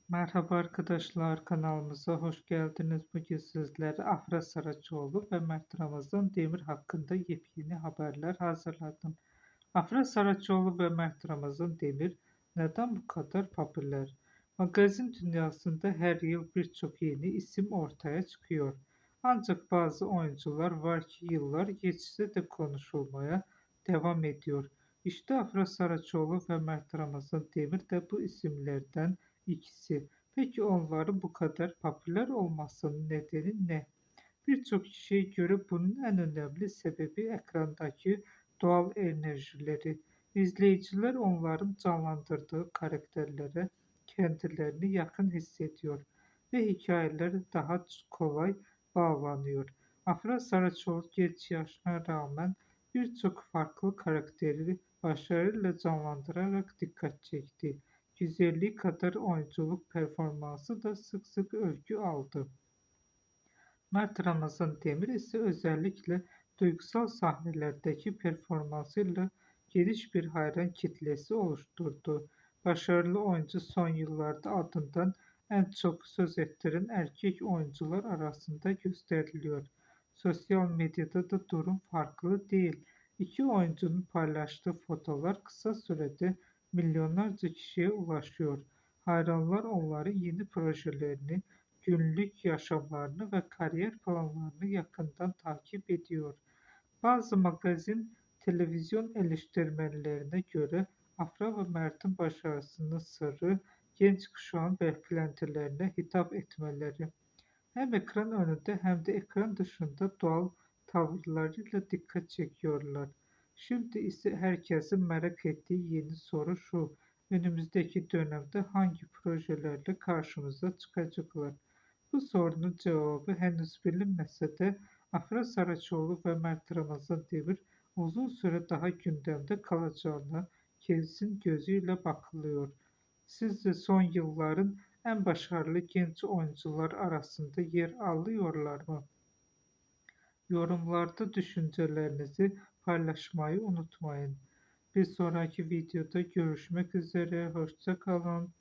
Merhaba arkadaşlar, kanalımıza hoş geldiniz. Bugün sizlere Afra Saraçoğlu ve Mert Ramazan Demir hakkında yepyeni haberler hazırladım. Afra Saraçoğlu ve Mert Ramazan Demir neden bu kadar popüler? Magazin dünyasında her yıl birçok yeni isim ortaya çıkıyor. Ancak bazı oyuncular var ki yıllar geçse de konuşulmaya devam ediyor. İşte Afra Saraçoğlu ve Mert Ramazan Demir de bu isimlerden ikisi. Peki onların bu kadar popüler olmasının nedeni ne? Birçok kişiye göre bunun en önemli sebebi ekrandaki doğal enerjileri. İzleyiciler onların canlandırdığı karakterlere kendilerini yakın hissediyor ve hikayeleri daha kolay bağlanıyor. Afra Saraçoğlu genç yaşına rağmen birçok farklı karakteri başarıyla canlandırarak dikkat çekti. Güzelliği kadar oyunculuk performansı da sık sık övgü aldı. Mert Ramazan Demir ise özellikle duygusal sahnelerdeki performansıyla geniş bir hayran kitlesi oluşturdu. Başarılı oyuncu son yıllarda adından en çok söz ettiren erkek oyuncular arasında gösteriliyor. Sosyal medyada da durum farklı değil. İki oyuncunun paylaştığı fotoğraflar kısa sürede milyonlarca kişiye ulaşıyor. Hayranlar onların yeni projelerini, günlük yaşamlarını ve kariyer planlarını yakından takip ediyor. Bazı magazin, televizyon eleştirmenlerine göre Afra ve Mert'in başarısının sırrı genç kuşağın beklentilerine hitap etmeleri. Hem ekran önünde hem de ekran dışında doğal tavırlarıyla dikkat çekiyorlar. Şimdi ise herkesin merak ettiği yeni soru şu: önümüzdeki dönemde hangi projelerle karşımıza çıkacaklar? Bu sorunun cevabı henüz bilinmese de Afra Saraçoğlu ve Mert Ramazan Demir uzun süre daha gündemde kalacağına kesin gözüyle bakılıyor. Sizce son yılların en başarılı genç oyuncular arasında yer alıyorlar mı? Yorumlarda düşüncelerinizi paylaşmayı unutmayın. Bir sonraki videoda görüşmek üzere. Hoşça kalın.